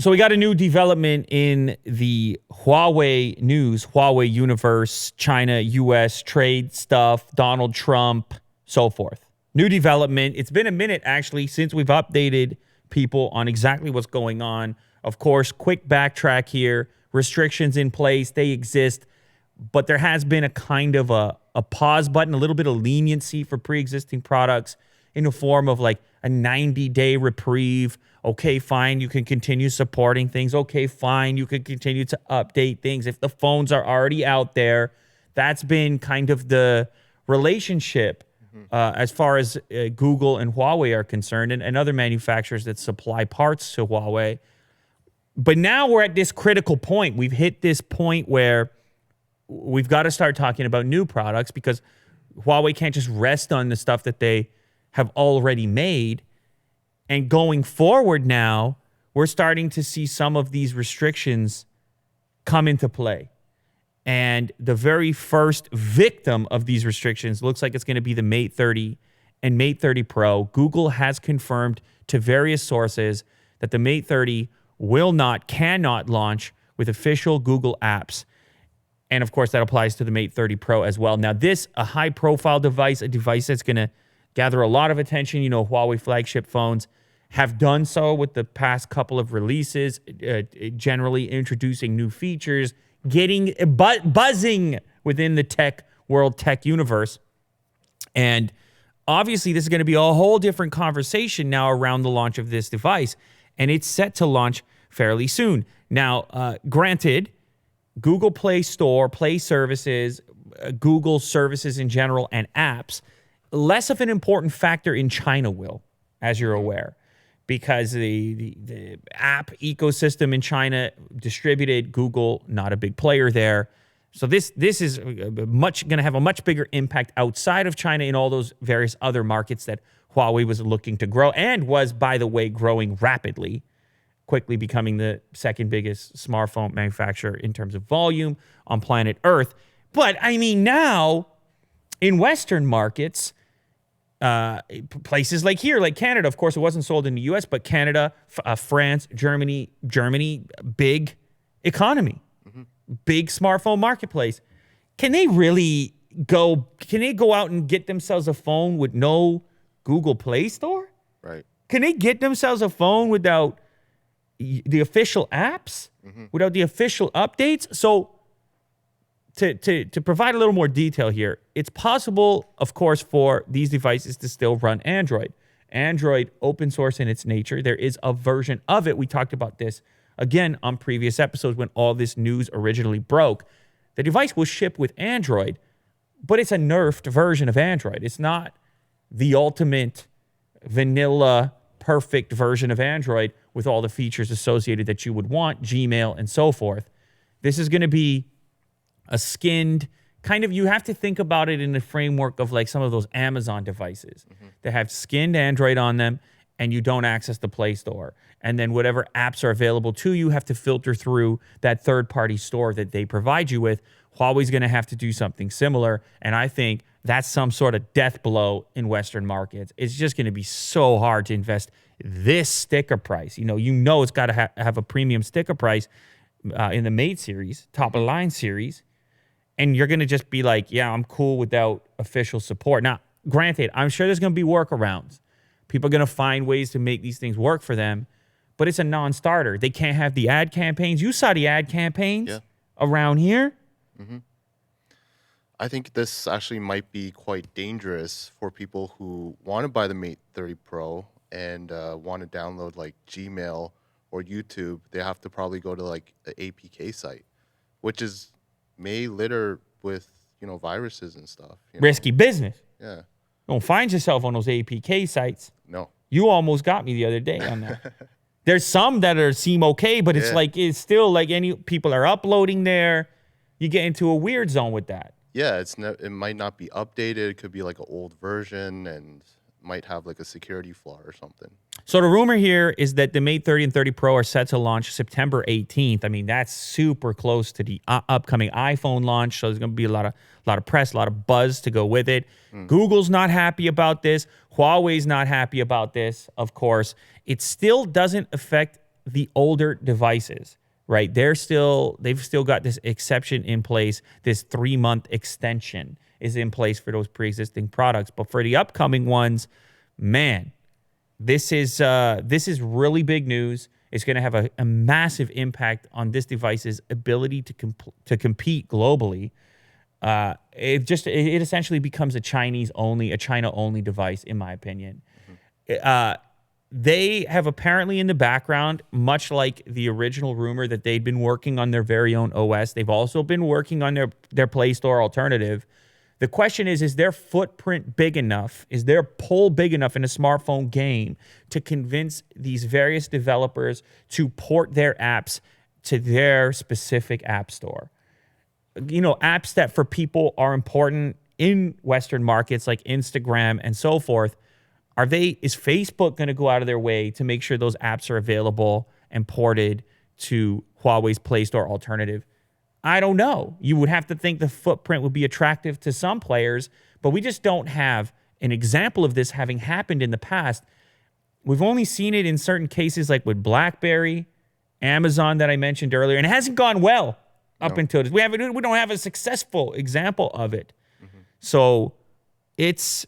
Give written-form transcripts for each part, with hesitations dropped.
So we got a new development in the Huawei news, Huawei universe, China, U.S. trade stuff, Donald Trump, so forth. New development. It's been a minute, actually, since we've updated people on exactly what's going on. Of course, quick backtrack here. Restrictions in place. They exist. But there has been a kind of a pause button, a little bit of leniency for pre-existing products in the form of like a 90-day reprieve. Okay, fine, you can continue supporting things. Okay, fine, you can continue to update things. If the phones are already out there, that's been kind of the relationship as far as Google and Huawei are concerned, and other manufacturers that supply parts to Huawei. But now we're at this critical point. We've hit this point where we've got to start talking about new products, because Huawei can't just rest on the stuff that they have already made. And going forward now, we're starting to see some of these restrictions come into play. And the very first victim of these restrictions looks like it's going to be the Mate 30 and Mate 30 Pro. Google has confirmed to various sources that the Mate 30 cannot launch with official Google apps. And of course, that applies to the Mate 30 Pro as well. Now, this, a high-profile device, a device that's going to gather a lot of attention. You know, Huawei flagship phones have done so with the past couple of releases, generally introducing new features, getting buzzing within the tech world, tech universe. And obviously, this is going to be a whole different conversation now around the launch of this device. And it's set to launch fairly soon. Now, granted, Google Play Store, Play Services, Google services in general, and apps, less of an important factor in China as you're aware, because the app ecosystem in China distributed, Google not a big player there. So this is going to have a much bigger impact outside of China in all those various other markets that Huawei was looking to grow, and was, by the way, growing rapidly, quickly becoming the second biggest smartphone manufacturer in terms of volume on planet Earth. But I mean, now in Western markets, places like here, like Canada, of course, it wasn't sold in the U.S., but Canada, France, Germany, big economy, big smartphone marketplace. Can they go out and get themselves a phone with no Google Play Store? Right. Can they get themselves a phone without the official apps, without the official updates? So to provide a little more detail here, it's possible, of course, for these devices to still run Android. Android, open source in its nature. There is a version of it. We talked about this, again, on previous episodes when all this news originally broke. The device will ship with Android, but it's a nerfed version of Android. It's not the ultimate vanilla, perfect version of Android with all the features associated that you would want, Gmail and so forth. This is going to be a skinned kind of, you have to think about it in the framework of like some of those Amazon devices that have skinned Android on them, and you don't access the Play Store. And then whatever apps are available to you have to filter through that third-party store that they provide you with. Huawei's going to have to do something similar, and I think that's some sort of death blow in Western markets. It's just going to be so hard to invest this sticker price. You know it's got to have a premium sticker price in the Mate series, top-of-the-line series, and you're going to just be like, yeah, I'm cool without official support. Now, granted, I'm sure there's going to be workarounds. People are going to find ways to make these things work for them, but it's a non-starter. They can't have the ad campaigns. You saw the ad campaigns around here. I think this actually might be quite dangerous for people who want to buy the Mate 30 Pro and want to download like Gmail or YouTube. They have to probably go to like the APK site, which may litter with, viruses and stuff. Risky business. Yeah. Don't find yourself on those APK sites. No. You almost got me the other day on that. There's some that seem okay, but it's still like any people are uploading there. You get into a weird zone with that. Yeah, it might not be updated. It could be like an old version and might have like a security flaw or something. So the rumor here is that the Mate 30 and 30 Pro are set to launch September 18th. I mean, that's super close to the upcoming iPhone launch. So there's going to be a lot of press, a lot of buzz to go with it. Google's not happy about this. Huawei's not happy about this, of course. It still doesn't affect the older devices, right? They've still got this exception in place. This 3-month extension is in place for those pre-existing products. But for the upcoming ones, man, this is really big news. It's going to have a massive impact on this device's ability to compete globally. It essentially becomes a China only device, in my opinion. They have apparently in the background, much like the original rumor that they'd been working on their very own OS, they've also been working on their Play Store alternative. The question is their footprint big enough? Is their pull big enough in a smartphone game to convince these various developers to port their apps to their specific app store? You know, apps that for people are important in Western markets like Instagram and so forth. Is Facebook going to go out of their way to make sure those apps are available and ported to Huawei's Play Store alternative? I don't know. You would have to think the footprint would be attractive to some players, but we just don't have an example of this having happened in the past. We've only seen it in certain cases like with BlackBerry, Amazon that I mentioned earlier, and it hasn't gone well up until this. We don't have a successful example of it. So it's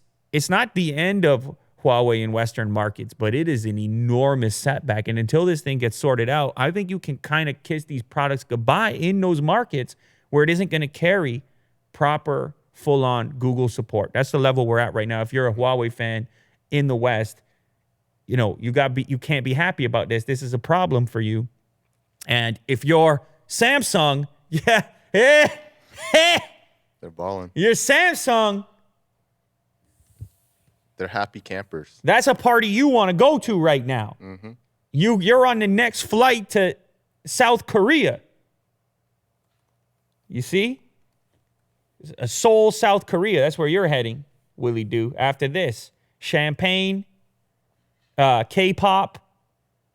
not the end of Huawei in Western markets, but it is an enormous setback. And until this thing gets sorted out, I think you can kind of kiss these products goodbye in those markets where it isn't going to carry proper, full-on Google support. That's the level we're at right now. If you're a Huawei fan in the West, you know, you can't be happy about this. This is a problem for you. And if you're Samsung, they're balling. You're Samsung. They're happy campers. That's a party you want to go to right now. You're on the next flight to South Korea. You see? Seoul, South Korea. That's where you're heading, Willie Doo. After this, champagne, K-pop,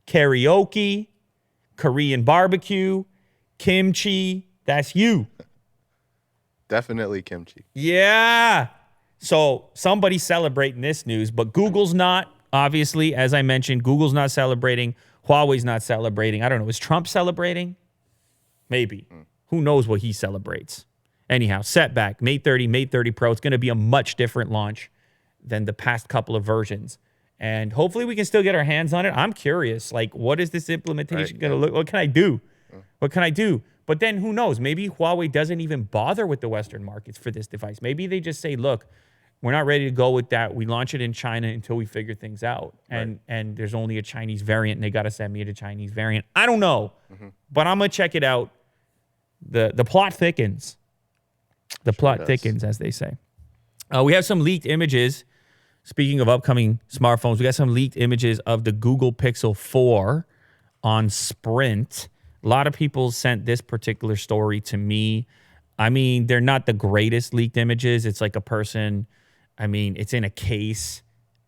karaoke, Korean barbecue, kimchi. That's you. Definitely kimchi. Yeah. So somebody's celebrating this news, but Google's not. Obviously, as I mentioned, Google's not celebrating. Huawei's not celebrating. I don't know. Is Trump celebrating? Maybe. Who knows what he celebrates? Anyhow, setback. Mate 30 Pro. It's going to be a much different launch than the past couple of versions. And hopefully we can still get our hands on it. I'm curious. Like, what is this implementation going to look? What can I do? What can I do? But then who knows? Maybe Huawei doesn't even bother with the Western markets for this device. Maybe they just say, look, we're not ready to go with that. We launch it in China until we figure things out. And there's only a Chinese variant, and they got to send me a Chinese variant. I don't know. But I'm going to check it out. The plot thickens. The plot thickens, as they say. We have some leaked images. Speaking of upcoming smartphones, we got some leaked images of the Google Pixel 4 on Sprint. A lot of people sent this particular story to me. I mean, they're not the greatest leaked images. It's like a person, I mean, it's in a case.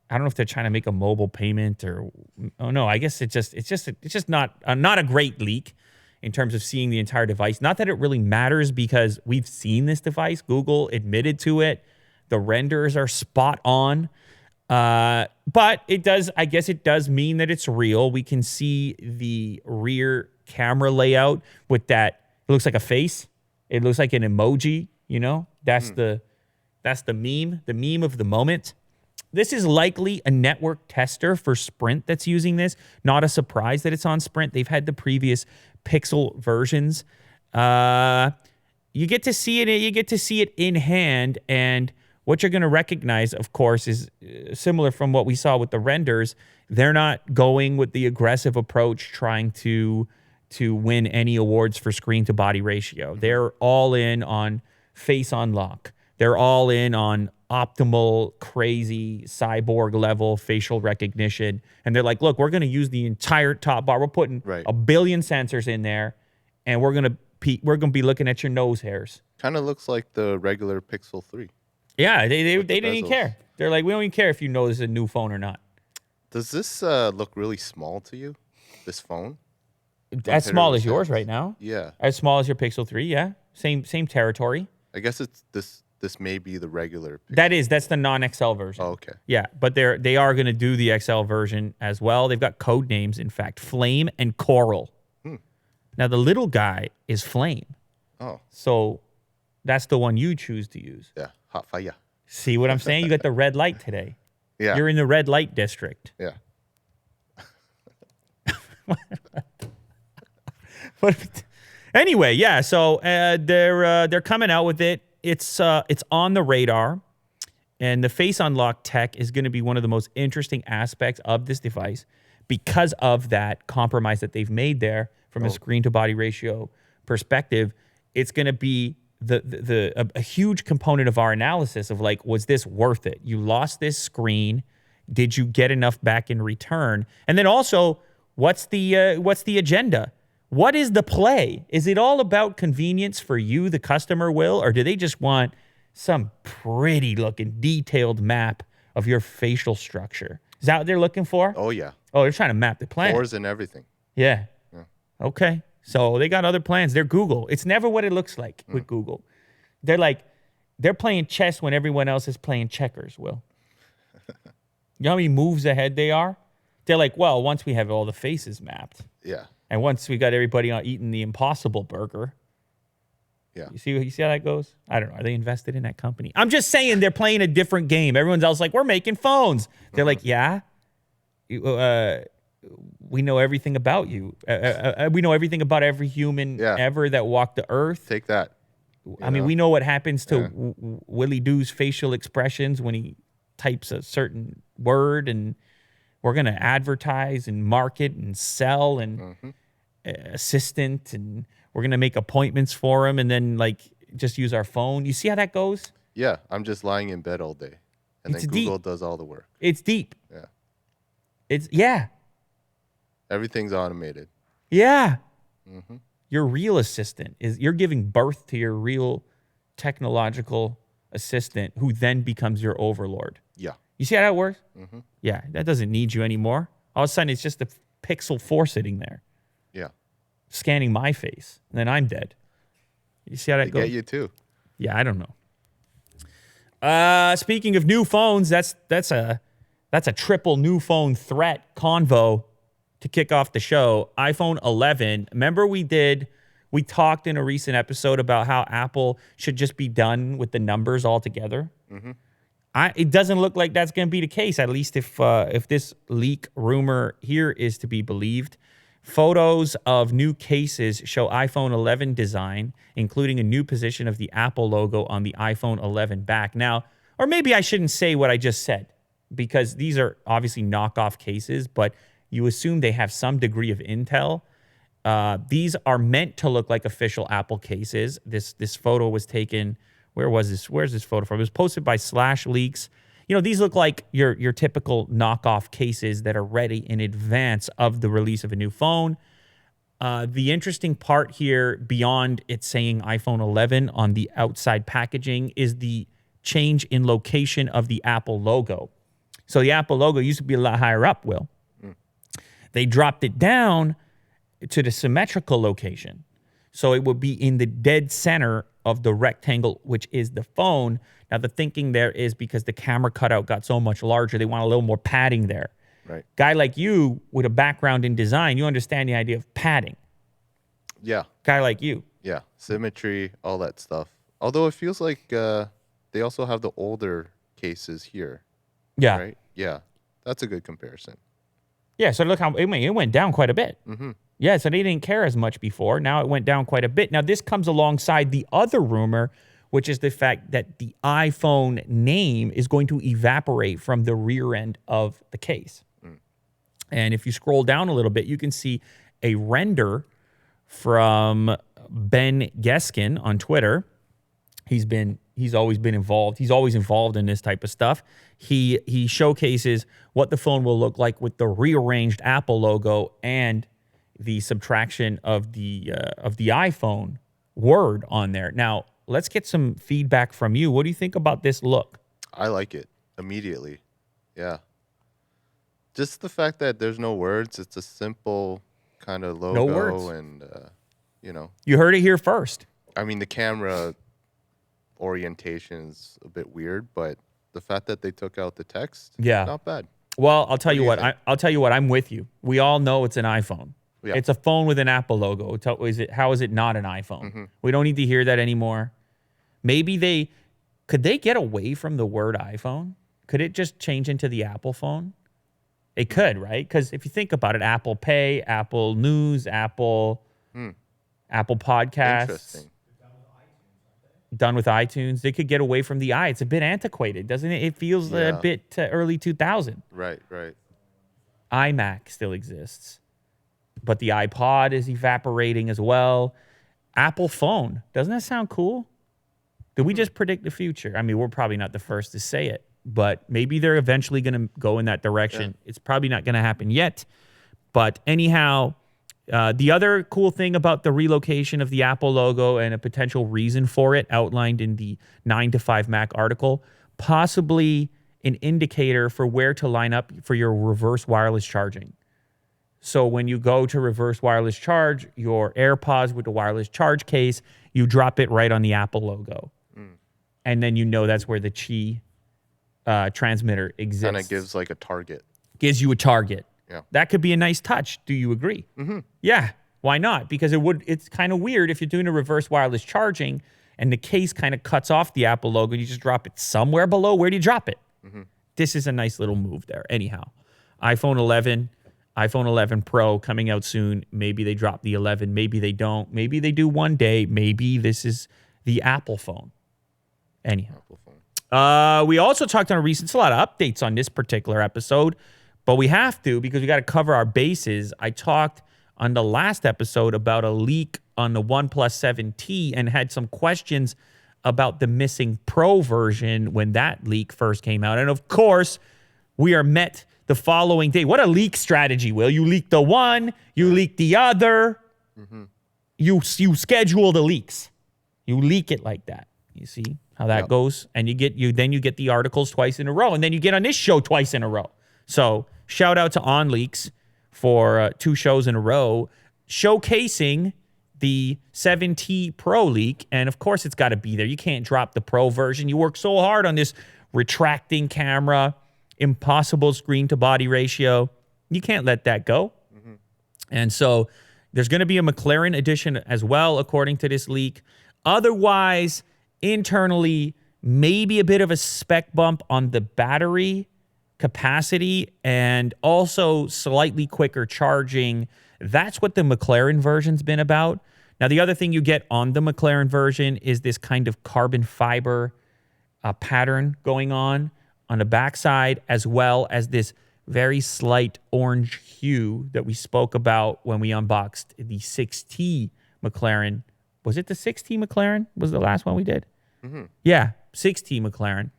I don't know if they're trying to make a mobile payment or, oh no, I guess it's just not a great leak in terms of seeing the entire device. Not that it really matters because we've seen this device. Google admitted to it. The renders are spot on. But it does, I guess it does mean that it's real. We can see the rear camera layout with that. It looks like a face. It looks like an emoji, you know? That's the meme of the moment. This is likely a network tester for Sprint that's using this. Not a surprise that it's on Sprint. They've had the previous Pixel versions. You get to see it. You get to see it in hand, and what you're going to recognize, of course, is similar from what we saw with the renders. They're not going with the aggressive approach, trying to win any awards for screen-to-body ratio. They're all in on face unlock. They're all in on optimal, crazy, cyborg-level facial recognition. And they're like, look, we're going to use the entire top bar. We're putting a billion sensors in there, and we're going to be looking at your nose hairs. Kind of looks like the regular Pixel 3. Yeah, they didn't even care. They're like, we don't even care if you know this is a new phone or not. Does this look really small to you, this phone? As small as yours right now? Yeah. As small as your Pixel 3, yeah. Same territory. I guess it's this this may be the regular Pixel. That's the non-XL version. Oh, okay. Yeah, but they are going to do the XL version as well. They've got code names, in fact, Flame and Coral. Now, the little guy is Flame. Oh. So that's the one you choose to use. Yeah, hot fire. See what I'm saying? You got the red light today. Yeah. You're in the red light district. Yeah. Anyway, yeah, so they're coming out with it. It's on the radar, and the face unlock tech is going to be one of the most interesting aspects of this device because of that compromise that they've made there from a screen to body ratio perspective. It's going to be a huge component of our analysis of like, was this worth it? You lost this screen. Did you get enough back in return? And then also, what's the agenda? What is the play? Is it all about convenience for you, the customer, Will, or do they just want some pretty looking detailed map of your facial structure? Is that what they're looking for? Oh, yeah. Oh, they're trying to map the planet. Floors and everything. Yeah. Okay. So they got other plans. They're Google. It's never what it looks like with Google. They're playing chess when everyone else is playing checkers, Will. You know how many moves ahead they are? They're like, well, once we have all the faces mapped. Yeah. And once we got everybody on eating the Impossible Burger. Yeah. You see how that goes? I don't know. Are they invested in that company? I'm just saying they're playing a different game. Everyone's else like, we're making phones. They're like, yeah. We know everything about you. We know everything about every human ever that walked the earth. Take that. I mean, we know what happens to Willie Doo's facial expressions when he types a certain word, and we're going to advertise and market and sell and assistant, and we're going to make appointments for him and then like just use our phone. You see how that goes? Yeah, I'm just lying in bed all day. And then Google does all the work. It's deep. Yeah. Everything's automated. Yeah. Your real assistant you're giving birth to your real technological assistant who then becomes your overlord. Yeah. You see how that works? Yeah, that doesn't need you anymore. All of a sudden, it's just a Pixel 4 sitting there. Yeah. Scanning my face, and then I'm dead. You see how that goes? Get you too. Yeah, I don't know. Speaking of new phones, that's a triple new phone threat convo to kick off the show. iPhone 11. Remember we talked in a recent episode about how Apple should just be done with the numbers altogether. It doesn't look like that's going to be the case, at least if this leak rumor here is to be believed. Photos of new cases show iPhone 11 design, including a new position of the Apple logo on the iPhone 11 back. Now, or maybe I shouldn't say what I just said, because these are obviously knockoff cases, but you assume they have some degree of intel. These are meant to look like official Apple cases. This photo was taken. Where was this? Where's this photo from? It was posted by Slash Leaks. You know, these look like your typical knockoff cases that are ready in advance of the release of a new phone. The interesting part here, beyond it saying iPhone 11 on the outside packaging, is the change in location of the Apple logo. So the Apple logo used to be a lot higher up, Will. They dropped it down to the symmetrical location. So it would be in the dead center of the rectangle, which is the phone. Now, the thinking there is because the camera cutout got so much larger, they want a little more padding there. Right. Guy like you with a background in design, you understand the idea of padding. Yeah. Guy like you. Yeah. Symmetry, all that stuff. Although it feels like they also have the older cases here. Yeah. Right? Yeah. That's a good comparison. Yeah, so look how it went down quite a bit. Yeah, so they didn't care as much before. Now it went down quite a bit. Now this comes alongside the other rumor, which is the fact that the iPhone name is going to evaporate from the rear end of the case. And if you scroll down a little bit, you can see a render from Ben Geskin on Twitter. He's always been involved. He's always involved in this type of stuff. He showcases what the phone will look like with the rearranged Apple logo and the subtraction of the iPhone word on there. Now, let's get some feedback from you. What do you think about this look? I like it immediately. Yeah. Just the fact that there's no words. It's a simple kind of logo. No words. And, you know. You heard it here first. I mean, the camera orientation's a bit weird, but the fact that they took out the text, Yeah. not bad. Well, I'll tell you do you what. think? I'll tell you what. I'm with you. We all know it's an iPhone. Yeah. It's a phone with an Apple logo. How is it not an iPhone? We don't need to hear that anymore. Maybe could they get away from the word iPhone? Could it just change into the Apple phone? It could, right? Because if you think about it, Apple Pay, Apple News, Apple Podcasts. Interesting. Done with iTunes. They could get away from the I. It's a bit antiquated, doesn't it? It feels a bit early 2000. Right. iMac still exists, but the iPod is evaporating as well. Apple phone. Doesn't that sound cool? Did we just predict the future? I mean, we're probably not the first to say it, but maybe they're eventually going to go in that direction. Yeah. It's probably not going to happen yet. But anyhow, the other cool thing about the relocation of the Apple logo and a potential reason for it outlined in the 9 to 5 Mac article, possibly an indicator for where to line up for your reverse wireless charging. So when you go to reverse wireless charge your AirPods with the wireless charge case, you drop it right on the Apple logo. And then you know that's where the Qi transmitter exists. And it gives like a target. Gives you a target. Yeah. That could be a nice touch. Do you agree? Mm-hmm. Yeah. Why not? Because it's kind of weird if you're doing a reverse wireless charging and the case kind of cuts off the Apple logo and you just drop it somewhere below. Where do you drop it? Mm-hmm. This is a nice little move there. Anyhow, iPhone 11 Pro coming out soon. Maybe they drop the 11. Maybe they don't. Maybe they do one day. Maybe this is the Apple phone. Anyhow. Apple phone. We also talked on a recent, a lot of updates on this particular episode, but we have to because we got to cover our bases. I talked on the last episode about a leak on the OnePlus 7T and had some questions about the missing Pro version when that leak first came out. And of course, we are met the following day. What a leak strategy, Will. You leak the one, you leak the other. Mm-hmm. You schedule the leaks. You leak it like that. You see how that goes? And you get the articles twice in a row, and then you get on this show twice in a row. So shout out to OnLeaks for 2 shows in a row showcasing the 7T Pro leak. And of course, it's got to be there. You can't drop the Pro version. You work so hard on this retracting camera, impossible screen to body ratio. You can't let that go. Mm-hmm. And so there's going to be a McLaren edition as well, according to this leak. Otherwise, internally, maybe a bit of a spec bump on the battery capacity and also slightly quicker charging. That's what the McLaren version's been about. Now, the other thing you get on the McLaren version is this kind of carbon fiber pattern going on the backside, as well as this very slight orange hue that we spoke about when we unboxed the 6T McLaren. Was it the 6T McLaren? Was the last one we did? Mm-hmm. Yeah, 6T McLaren.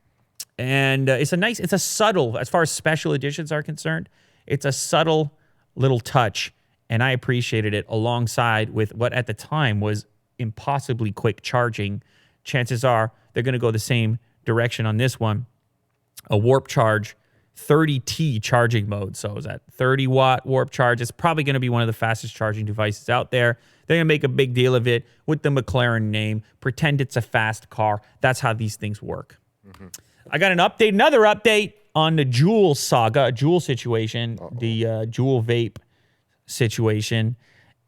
And it's a subtle, as far as special editions are concerned, it's a subtle little touch. And I appreciated it alongside with what at the time was impossibly quick charging. Chances are they're going to go the same direction on this one. A warp charge 30T charging mode. So is that 30 watt warp charge? It's probably going to be one of the fastest charging devices out there. They're going to make a big deal of it with the McLaren name, pretend it's a fast car. That's how these things work. Mm-hmm. I got another update on the Juul saga, Juul situation, the Juul vape situation.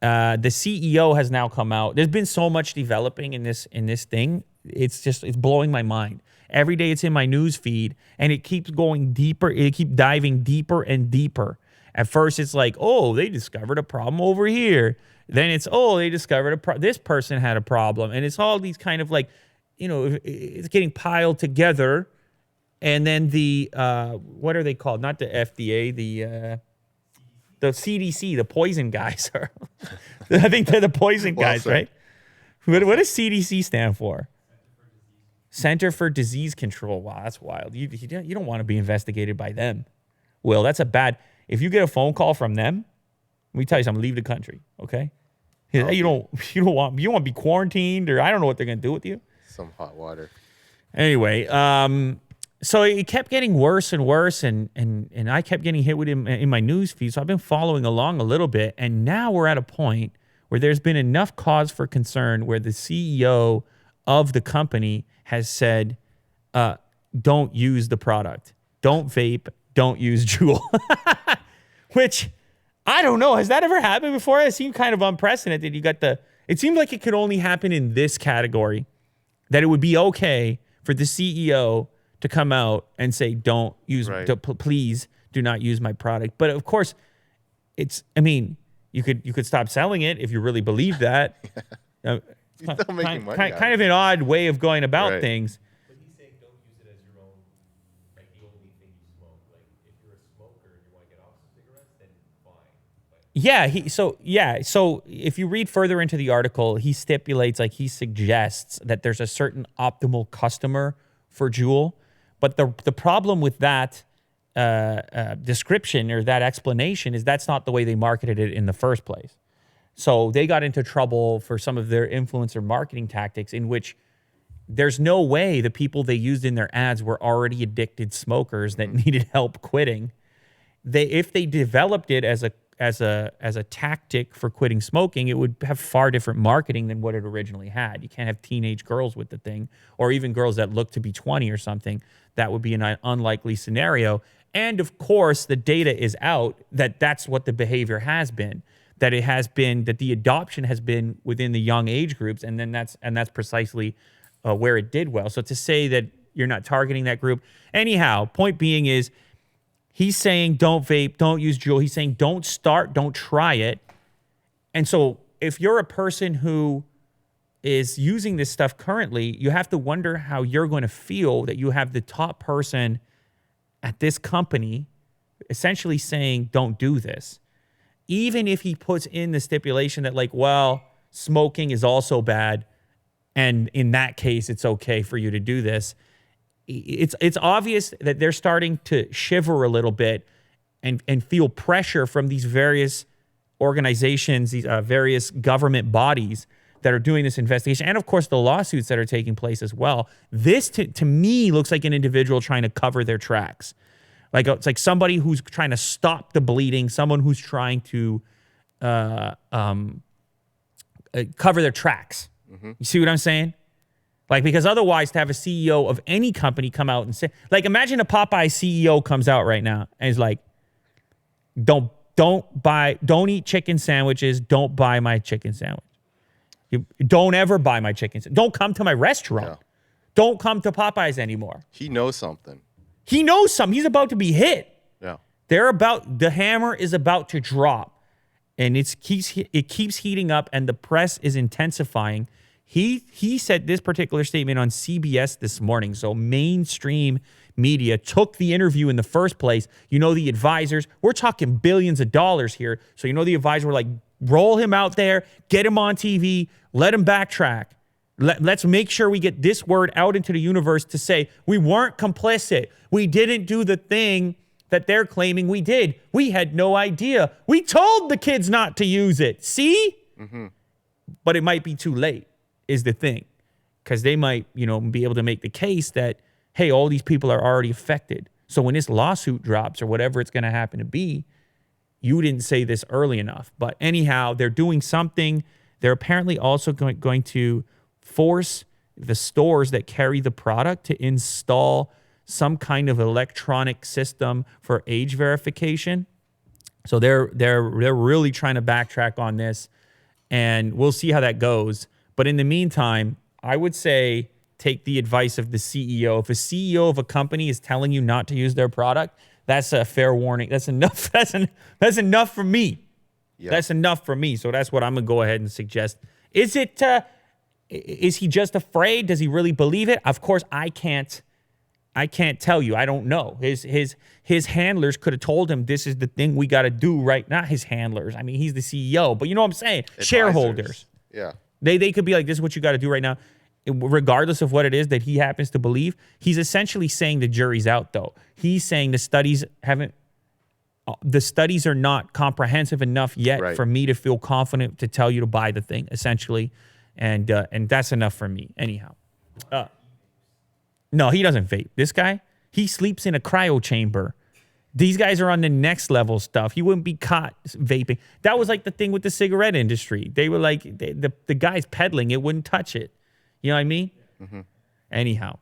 The CEO has now come out. There's been so much developing in this thing. It's blowing my mind. Every day it's in my news feed, and it keeps going deeper. It keeps diving deeper and deeper. At first, it's like, oh, they discovered a problem over here. Then it's, oh, they discovered this person had a problem. And it's all these kind of like, it's getting piled together. And then the, what are they called? Not the FDA, the CDC, the poison guys are. I think they're the poison guys, right? What does CDC stand for? Center for Disease Control. Wow, that's wild. You don't want to be investigated by them. Well, that's if you get a phone call from them, let me tell you something, leave the country, okay? You don't want to be quarantined, or I don't know what they're going to do with you. Some hot water. Anyway, so it kept getting worse and worse, and I kept getting hit with him in my news feed. So I've been following along a little bit, and now we're at a point where there's been enough cause for concern where the CEO of the company has said, don't use the product. Don't vape. Don't use Juul. Which, I don't know. Has that ever happened before? It seemed kind of unprecedented. It seemed like it could only happen in this category, that it would be okay for the CEO to come out and say, don't use, please do not use my product. But of course, you could stop selling it if you really believe that. You're still making money. Kind of an odd way of going about things. But he's saying don't use it as your own, like the only thing you smoke. Like if you're a smoker and you want to get off cigarettes, then fine. But So if you read further into the article, he stipulates, like he suggests that there's a certain optimal customer for Juul. But the problem with that description or that explanation is that's not the way they marketed it in the first place. So they got into trouble for some of their influencer marketing tactics, in which there's no way the people they used in their ads were already addicted smokers that needed help quitting. If they developed it as a tactic for quitting smoking, it would have far different marketing than what it originally had. You can't have teenage girls with the thing, or even girls that look to be 20 or something. That would be an unlikely scenario. And of course, the data is out that that's what the behavior has been. That the adoption has been within the young age groups, and that's precisely where it did well. So to say that you're not targeting that group, anyhow, point being is, he's saying don't vape, don't use Juul. He's saying don't try it. And so if you're a person who is using this stuff currently, you have to wonder how you're going to feel that you have the top person at this company essentially saying don't do this. Even if he puts in the stipulation that, like, well, smoking is also bad, and in that case, it's okay for you to do this. It's obvious that they're starting to shiver a little bit and feel pressure from these various organizations, these various government bodies that are doing this investigation, and of course the lawsuits that are taking place as well. This to me looks like an individual trying to cover their tracks. Like it's like somebody who's trying to stop the bleeding, someone who's trying to cover their tracks. You see what I'm saying? Like, because otherwise, to have a CEO of any company come out and say, like, imagine a Popeye CEO comes out right now and is like, don't eat chicken sandwiches. Don't buy my chicken sandwich. Don't ever buy my chicken sandwich. Don't come to my restaurant. Yeah. Don't come to Popeyes anymore. He knows something. He knows something. He's about to be hit. Yeah. The hammer is about to drop, and it keeps heating up, and the press is intensifying. He said this particular statement on CBS this morning. So mainstream media took the interview in the first place. You know, the advisors, we're talking billions of dollars here. So, you know, the advisors were like, roll him out there, get him on TV, let him backtrack. Let's make sure we get this word out into the universe to say we weren't complicit. We didn't do the thing that they're claiming we did. We had no idea. We told the kids not to use it. See? But it might be too late is the thing. Because they might, be able to make the case that, hey, all these people are already affected. So when this lawsuit drops or whatever it's going to happen to be, you didn't say this early enough. But anyhow, they're doing something. They're apparently also going to force the stores that carry the product to install some kind of electronic system for age verification. So they're really trying to backtrack on this, and we'll see how that goes. But in the meantime, I would say take the advice of the CEO. If a CEO of a company is telling you not to use their product, that's a fair warning. That's enough. That's enough for me. Yeah. That's enough for me. So that's what I'm gonna go ahead and suggest. Is he just afraid? Does he really believe it? Of course, I can't tell you. I don't know. His handlers could have told him this is the thing we got to do right now. His handlers. I mean, he's the CEO, but you know what I'm saying? Advisors. Shareholders. Yeah. They could be like, this is what you got to do right now. Regardless of what it is that he happens to believe, he's essentially saying the jury's out, though. He's saying the studies are not comprehensive enough yet for me to feel confident to tell you to buy the thing, essentially. And that's enough for me. Anyhow. No, he doesn't vape. This guy, he sleeps in a cryo chamber. These guys are on the next level stuff. He wouldn't be caught vaping. That was like the thing with the cigarette industry. They were like, the guys peddling it wouldn't touch it. You know what I mean? Anyhow,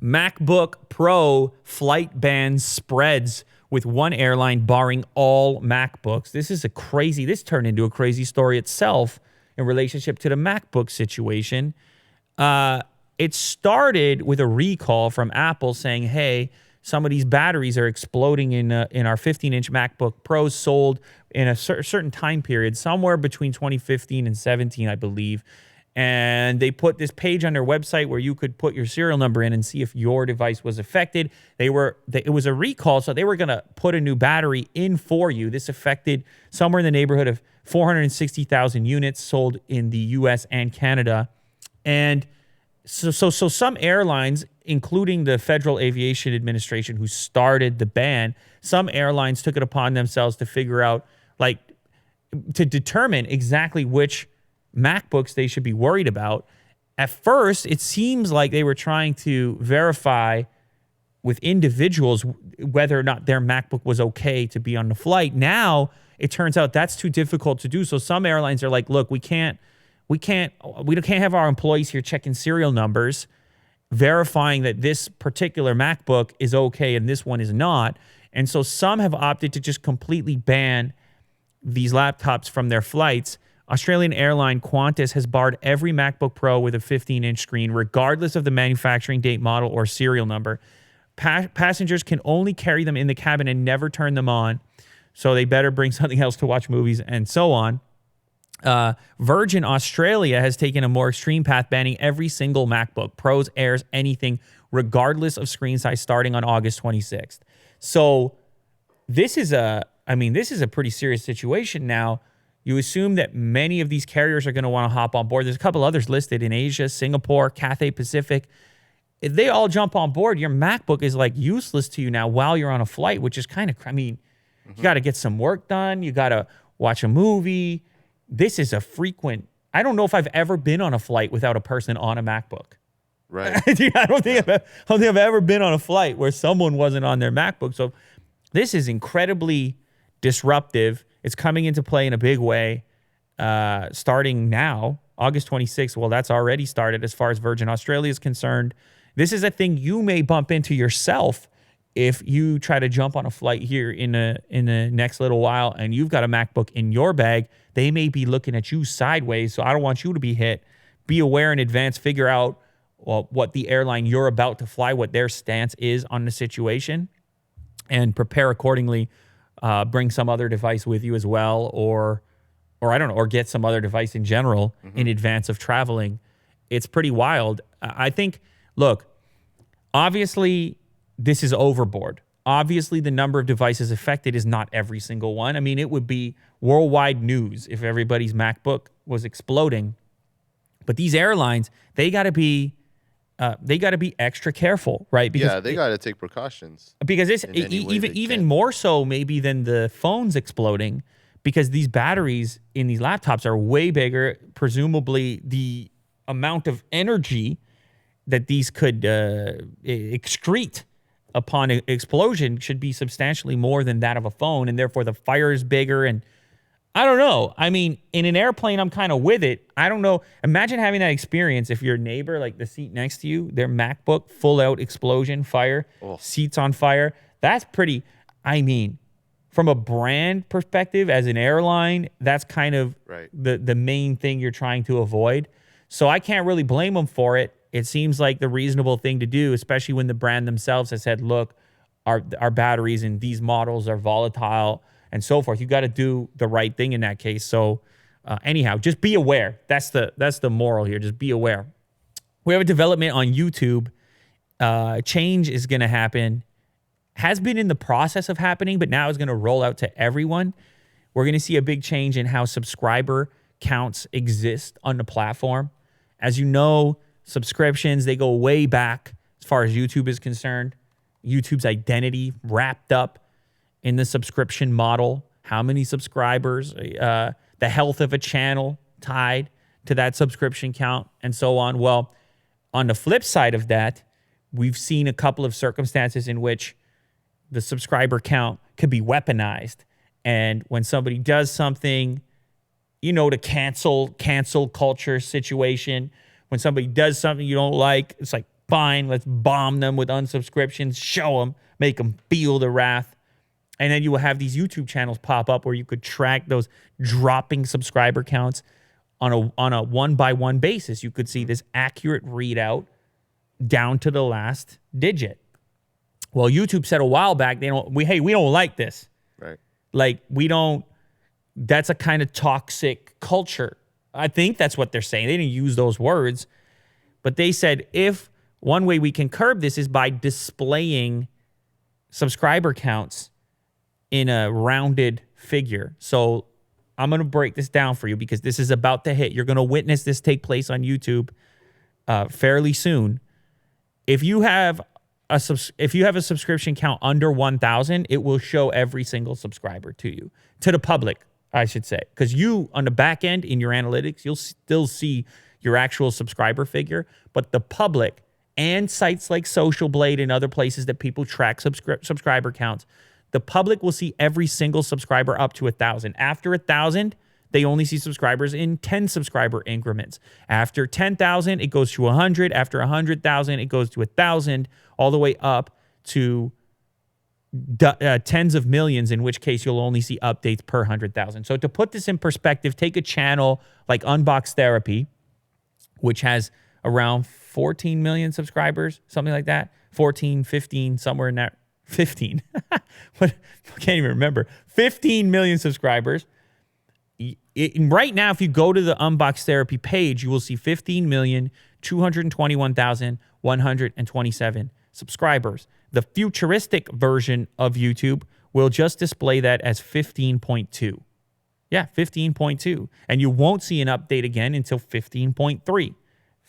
MacBook Pro flight ban spreads with one airline barring all MacBooks. This turned into a crazy story itself in relationship to the MacBook situation. It started with a recall from Apple saying, hey, some of these batteries are exploding in our 15-inch MacBook Pros sold in a certain time period, somewhere between 2015 and 17, I believe. And they put this page on their website where you could put your serial number in and see if your device was affected. It was a recall, so they were going to put a new battery in for you. This affected somewhere in the neighborhood of 460,000 units sold in the U.S. and Canada. And so some airlines, including the Federal Aviation Administration, who started the ban, some airlines took it upon themselves to figure out, to determine exactly which MacBooks they should be worried about. At first, it seems like they were trying to verify with individuals whether or not their MacBook was okay to be on the flight. Now, it turns out that's too difficult to do. So some airlines are like, look, we can't have our employees here checking serial numbers, verifying that this particular MacBook is okay and this one is not. And so some have opted to just completely ban these laptops from their flights. Australian airline Qantas has barred every MacBook Pro with a 15-inch screen, regardless of the manufacturing date, model, or serial number. Passengers can only carry them in the cabin and never turn them on, so they better bring something else to watch movies and so on. Virgin Australia has taken a more extreme path, banning every single MacBook, Pros, Airs, anything, regardless of screen size, starting on August 26th. So this is a pretty serious situation now. You assume that many of these carriers are going to want to hop on board. There's a couple others listed in Asia, Singapore, Cathay Pacific. If they all jump on board, your MacBook is useless to you now while you're on a flight, which is kind of, you got to get some work done. You got to watch a movie. This is I don't know if I've ever been on a flight without a person on a MacBook. Right. I don't think I've ever been on a flight where someone wasn't on their MacBook. So this is incredibly disruptive. It's coming into play in a big way starting now, August 26th. Well, that's already started as far as Virgin Australia is concerned. This is a thing you may bump into yourself if you try to jump on a flight here in the next little while and you've got a MacBook in your bag. They may be looking at you sideways, so I don't want you to be hit. Be aware in advance. Figure out what the airline you're about to fly, what their stance is on the situation, and prepare accordingly. Bring some other device with you as well, or I don't know, or get some other device in general in advance of traveling. It's pretty wild. I think, look, obviously this is overboard. Obviously the number of devices affected is not every single one. I mean, it would be worldwide news if everybody's MacBook was exploding. But these airlines, they got to be extra careful, right? Because they got to take precautions. Because it's even more so maybe than the phones exploding, because these batteries in these laptops are way bigger. Presumably, the amount of energy that these could excrete upon explosion should be substantially more than that of a phone, and therefore the fire is bigger. And I don't know. I mean, in an airplane, I'm kind of with it. I don't know. Imagine having that experience if your neighbor, the seat next to you, their MacBook, full out explosion, fire, seats on fire. That's pretty, from a brand perspective, as an airline, that's kind of the main thing you're trying to avoid. So I can't really blame them for it. It seems like the reasonable thing to do, especially when the brand themselves has said, look, our batteries in these models are volatile, and so forth. You got to do the right thing in that case. So anyhow, just be aware. That's the moral here. Just be aware. We have a development on YouTube. Change is going to happen. Has been in the process of happening, but now is going to roll out to everyone. We're going to see a big change in how subscriber counts exist on the platform. As you know, subscriptions, they go way back as far as YouTube is concerned. YouTube's identity wrapped up in the subscription model, how many subscribers, the health of a channel tied to that subscription count, and so on. Well, on the flip side of that, we've seen a couple of circumstances in which the subscriber count could be weaponized. And when somebody does something, the cancel culture situation, When somebody does something you don't like, it's like, fine, let's bomb them with unsubscriptions, show them, make them feel the wrath. And then you will have these YouTube channels pop up where you could track those dropping subscriber counts on a one-by-one basis. You could see this accurate readout down to the last digit. Well, YouTube said a while back, we don't like this. Right. Like, that's a kind of toxic culture. I think that's what they're saying. They didn't use those words, but they said if one way we can curb this is by displaying subscriber counts in a rounded figure. So I'm going to break this down for you because this is about to hit. You're going to witness this take place on YouTube fairly soon. If you have a subscription count under 1,000, it will show every single subscriber to you, to the public, I should say. Because you, on the back end in your analytics, you'll still see your actual subscriber figure. But the public and sites like Social Blade and other places that people track subscriber counts, the public will see every single subscriber up to 1,000. After 1,000, they only see subscribers in 10 subscriber increments. After 10,000, it goes to 100. After 100,000, it goes to 1,000, all the way up to tens of millions, in which case you'll only see updates per 100,000. So to put this in perspective, take a channel like Unbox Therapy, which has around 14 million subscribers, something like that. 14, 15, somewhere in that. 15. What? I can't even remember. 15 million subscribers. Right now, if you go to the Unbox Therapy page, you will see 15,221,127 subscribers. The futuristic version of YouTube will just display that as 15.2. Yeah, 15.2. And you won't see an update again until 15.3,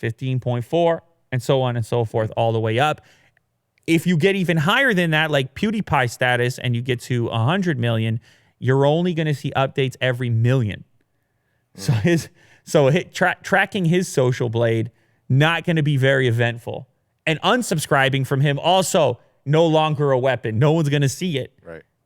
15.4, and so on and so forth, all the way up. If you get even higher than that, like PewDiePie status, and you get to 100 million, you're only going to see updates every million. So tracking his Social Blade, not going to be very eventful. And unsubscribing from him, also no longer a weapon. No one's going to see it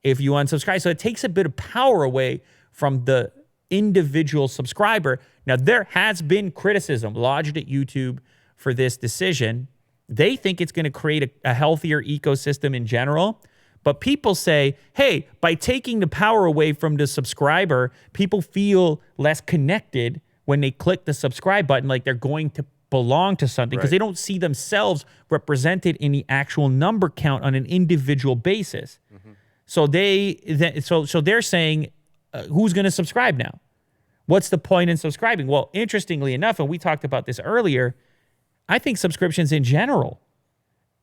if you unsubscribe. So it takes a bit of power away from the individual subscriber. Now, there has been criticism lodged at YouTube for this decision. They think it's going to create a healthier ecosystem in general. But people say, hey, by taking the power away from the subscriber, people feel less connected when they click the subscribe button, like they're going to belong to something, because they don't see themselves represented in the actual number count on an individual basis. So they're saying, who's going to subscribe now? What's the point in subscribing? Well, interestingly enough, and we talked about this earlier, I think subscriptions in general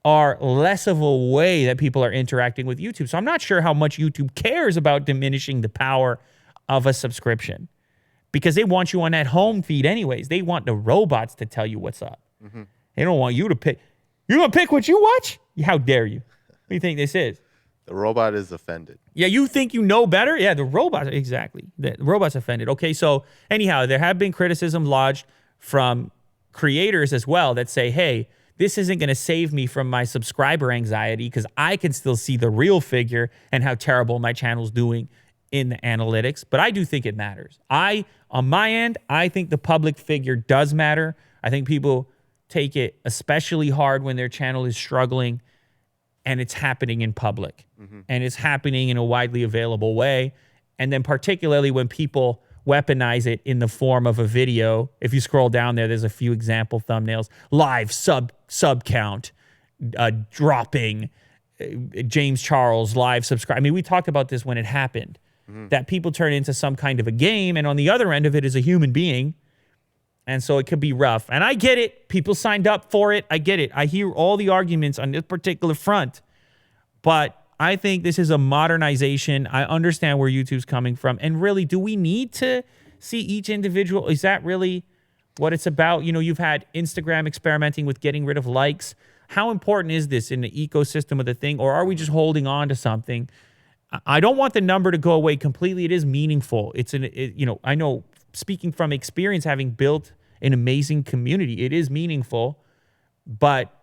are less of a way that people are interacting with YouTube. So I'm not sure how much YouTube cares about diminishing the power of a subscription, because they want you on that home feed anyways. They want the robots to tell you what's up. They don't want you to pick. You're going to pick what you watch? How dare you? What do you think this is? The robot is offended. Yeah, you think you know better? Yeah, the robot, exactly. The robot's offended. Okay, so anyhow, there have been criticism lodged from creators as well that say, hey, this isn't going to save me from my subscriber anxiety because I can still see the real figure and how terrible my channel's doing in the analytics. But I do think it matters. On my end, I think the public figure does matter. I think people take it especially hard when their channel is struggling and it's happening in public and it's happening in a widely available way. And then particularly when people weaponize it in the form of a video. If you scroll down there, there's a few example thumbnails. Live sub count, dropping, James Charles live subscribe. I mean, we talked about this when it happened, that people turn into some kind of a game, and on the other end of it is a human being. And so it could be rough. And I get it. People signed up for it. I get it. I hear all the arguments on this particular front. But I think this is a modernization. I understand where YouTube's coming from. And really, do we need to see each individual? Is that really what it's about? You know, you've had Instagram experimenting with getting rid of likes. How important is this in the ecosystem of the thing? Or are we just holding on to something? I don't want the number to go away completely. It is meaningful. I know, speaking from experience, having built an amazing community, it is meaningful. But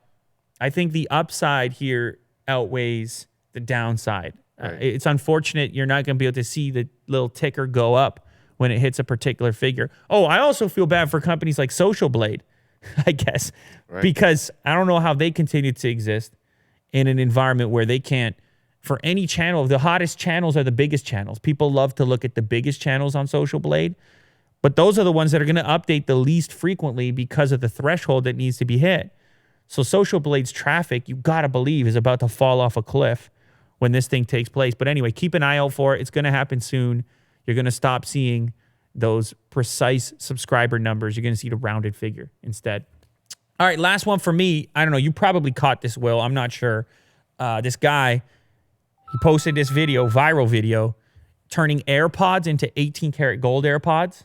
I think the upside here outweighs the downside. Right. It's unfortunate you're not going to be able to see the little ticker go up when it hits a particular figure. Oh, I also feel bad for companies like Social Blade. I guess, Right. because I don't know how they continue to exist in an environment where they can't, for any channel, the hottest channels are the biggest channels. People love to look at the biggest channels on Social Blade, but those are the ones that are going to update the least frequently because of the threshold that needs to be hit. So Social Blade's traffic, you got to believe, is about to fall off a cliff when this thing takes place. But anyway, keep an eye out for it. It's going to happen soon. You're going to stop seeing those precise subscriber numbers. You're going to see the rounded figure instead. All right, last one for me. I don't know. You probably caught this, Will. I'm not sure. This guy, he posted this video, viral video, turning AirPods into 18 karat gold AirPods.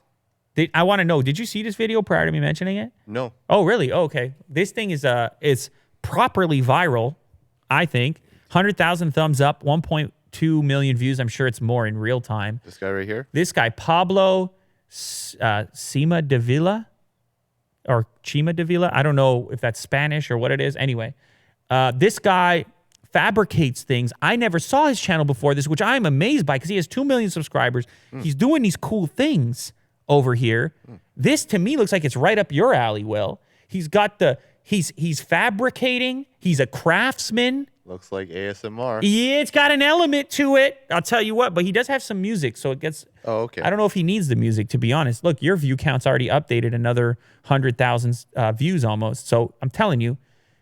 I want to know, did you see this video prior to me mentioning it? No. Oh, really? Oh, okay. This thing is properly viral, I think. 100,000 thumbs up, 1.2 million views. I'm sure it's more in real time. This guy right here? This guy, Pablo Cima de Villa, or Chima de Villa. I don't know if that's Spanish or what it is. Anyway, this guy fabricates things. I never saw his channel before this, which I'm amazed by because he has 2 million subscribers. He's doing these cool things over here. This to me looks like it's right up your alley, Will. He's got he's fabricating. He's a craftsman. Looks like ASMR. Yeah, it's got an element to it. I'll tell you what, but he does have some music, so it gets... Oh, okay. I don't know if he needs the music, to be honest. Look, your view count's already updated another 100,000 views almost. So I'm telling you,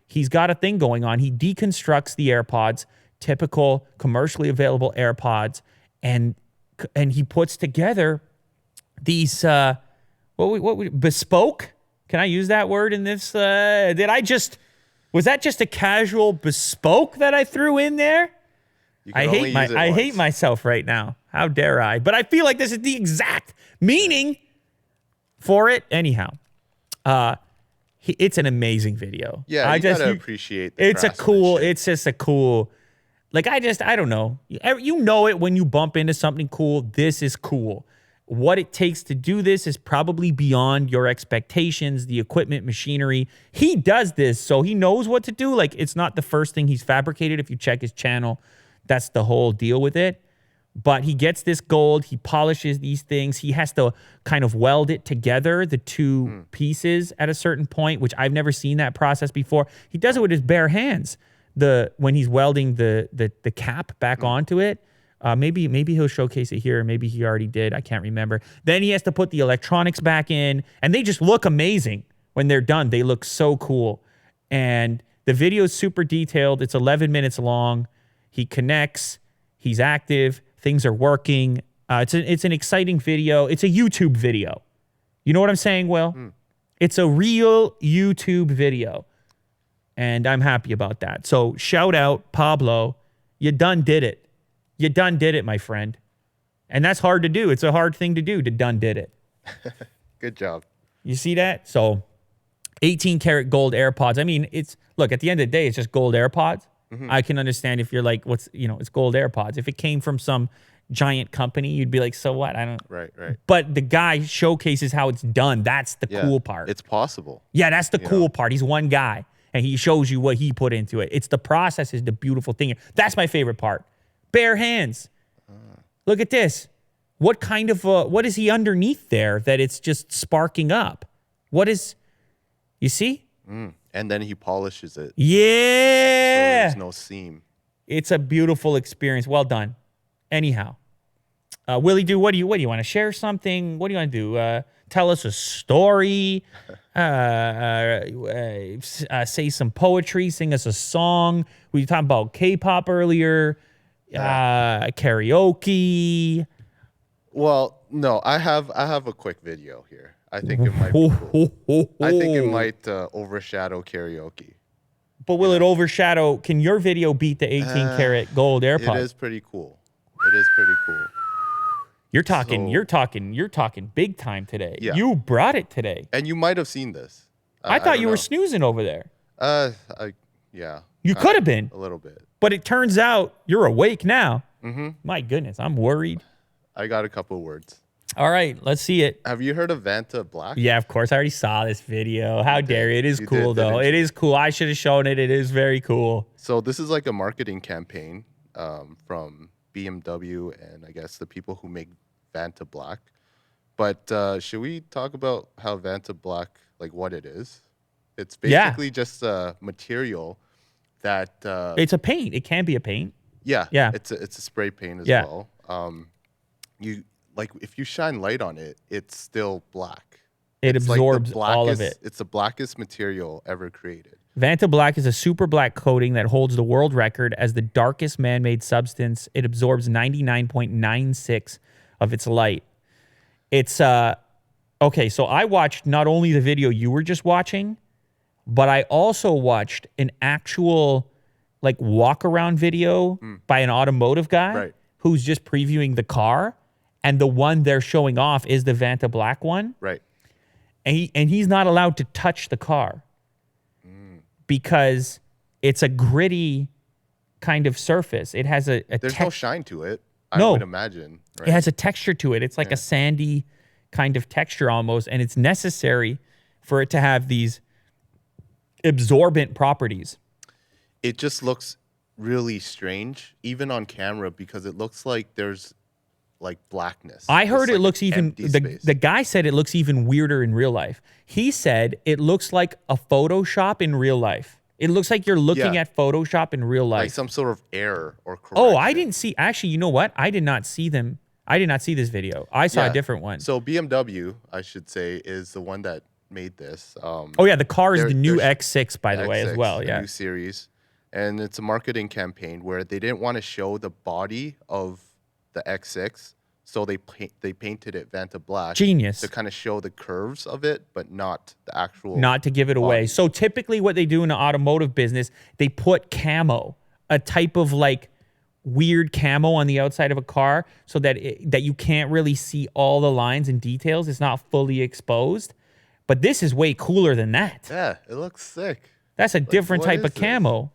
he's got a thing going on. He deconstructs the AirPods, typical commercially available AirPods, and he puts together these bespoke. Can I use that word in this? Was that just a casual bespoke that I threw in there? I hate myself right now. How dare I? But I feel like this is the exact meaning for it. Anyhow, it's an amazing video. Yeah, you gotta appreciate the it's just a cool, like, I don't know. You know it when you bump into something cool. This is cool. What it takes to do this is probably beyond your expectations, the equipment, machinery. He does this, so he knows what to do. Like, it's not the first thing he's fabricated. If you check his channel, that's the whole deal with it. But he gets this gold. He polishes these things. He has to kind of weld it together, the two pieces at a certain point, which I've never seen that process before. He does it with his bare hands. When he's welding the cap back onto it. Maybe he'll showcase it here. Maybe he already did. I can't remember. Then he has to put the electronics back in, and they just look amazing when they're done. They look so cool. And the video is super detailed. It's 11 minutes long. He connects. He's active. Things are working. It's an exciting video. It's a YouTube video. You know what I'm saying, Will? It's a real YouTube video. And I'm happy about that. So shout out, Pablo. You done did it. You done did it, my friend. And that's hard to do. It's a hard thing to do, to done did it. Good job. You see that? So 18 karat gold AirPods. I mean, look, at the end of the day, it's just gold AirPods. I can understand if you're like, it's gold AirPods. If it came from some giant company, you'd be like, so what? I don't. Right. But the guy showcases how it's done. That's the cool part. It's possible. Yeah, that's the cool part. He's one guy, and he shows you what he put into it. It's the process is the beautiful thing. That's my favorite part. Bare hands. Look at this. What kind of what is he underneath there that it's just sparking up? What is, you see? And then he polishes it. Yeah. So there's no seam. It's a beautiful experience. Well done. Anyhow, Willie, what do you want to share something? What do you want to do? Tell us a story. Say some poetry. Sing us a song. We were talking about K-pop earlier. Karaoke. Well, no, I have a quick video here. I think it might be cool. I think it might overshadow karaoke. But will it overshadow? Can your video beat the 18 karat gold AirPods? It is pretty cool. You're talking big time today. Yeah. You brought it today. And you might have seen this. I thought you were snoozing over there. Yeah. You could have been. A little bit. But it turns out you're awake now. My goodness, I'm worried. I got a couple words. All right, let's see it. Have you heard of Vantablack? Yeah, of course. I already saw this video. How dare you? It is cool, though. It is cool. I should have shown it. It is very cool. So this is like a marketing campaign from BMW and I guess the people who make Vantablack. But should we talk about how Vantablack, like what it is? It's Yeah. basically just a material that It's a paint. It can be a paint. yeah, Yeah. it's a spray paint as Yeah. well. You like if you shine light on it, it's still black. It It's like the absorbs all of it. It's the blackest material ever created. Vantablack is a super black coating that holds the world record as the darkest man-made substance. It absorbs 99.96 of its light. It's okay, so I watched not only the video you were just watching, but I also watched an actual like walk around video by an automotive guy Right. who's just previewing the car, and the one they're showing off is the Vantablack one. Right. And he's not allowed to touch the car because it's a gritty kind of surface. It has a There's no shine to it. I No. would imagine. Right? it has a texture to it. It's like a sandy kind of texture almost, and it's necessary for it to have these absorbent properties. It just looks really strange, even on camera, because it looks like there's like blackness. I It's heard it like looks an even empty the space. the guy said it looks even weirder in real life. He said it looks like a Photoshop in real life. It looks like you're looking Yeah. at Photoshop in real life. like some sort of error or correction. Oh, I didn't see. Actually, you know what? I did not see them. I did not see this video. I saw a Yeah. different one. So BMW, I should say, is the one that made this. Oh yeah, the car is They're- the new they're- X6, by the way, as X6, well. the Yeah. new series, and it's a marketing campaign where they didn't want to show the body of the X6, so they painted it Vantablack. Genius. To kind of show the curves of it, but not the actual. Not to give it away. body. So typically, what they do in the automotive business, they put camo, a type of like weird camo on the outside of a car, so that that you can't really see all the lines and details. It's not fully exposed. But this is way cooler than that. Yeah, it looks sick. That's a different what type is of this? camo.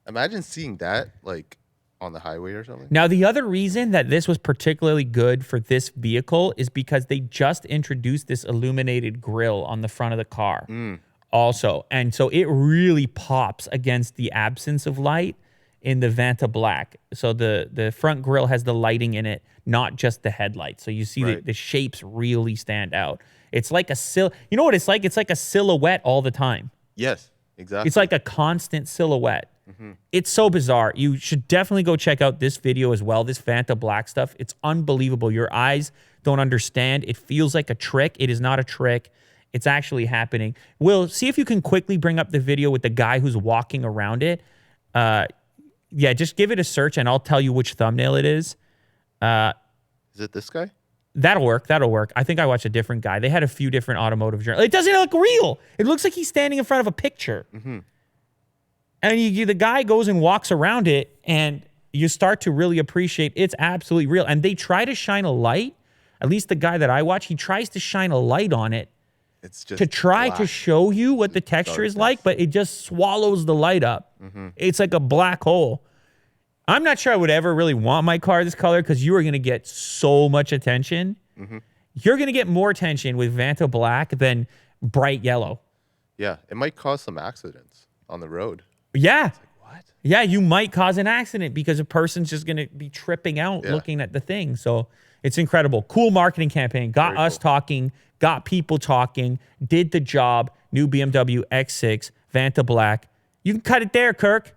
Imagine seeing that like on the highway or something. Now, the other reason that this was particularly good for this vehicle is because they just introduced this illuminated grille on the front of the car also. And so it really pops against the absence of light in the Vantablack. So the front grille has the lighting in it, not just the headlights. So you see Right. the shapes really stand out. It's like you know what it's like? It's like a silhouette all the time. Yes, exactly. It's like a constant silhouette. It's so bizarre. You should definitely go check out this video as well. This Vantablack stuff. It's unbelievable. Your eyes don't understand. It feels like a trick. It is not a trick. It's actually happening. Will, see if you can quickly bring up the video with the guy who's walking around it. Yeah, just give it a search and I'll tell you which thumbnail it is. Is it this guy? That'll work. That'll work. I think I watched a different guy. They had a few different automotive journalists. It doesn't look real. It looks like he's standing in front of a picture. And the guy goes and walks around it, and you start to really appreciate it's absolutely real. And they try to shine a light. At least the guy that I watch, he tries to shine a light on it It's just to try to black. show you what the texture is like, but it just swallows the light up. It's like a black hole. I'm not sure I would ever really want my car this color because you are going to get so much attention. You're going to get more attention with Vantablack than bright yellow. Yeah, it might cause some accidents on the road. Yeah. What? Yeah, you might cause an accident because a person's just going to be tripping out Yeah. looking at the thing. So it's incredible. Cool marketing campaign. Got Very us cool. talking, got people talking, did the job. New BMW X6, Vantablack. You can cut it there, Kirk.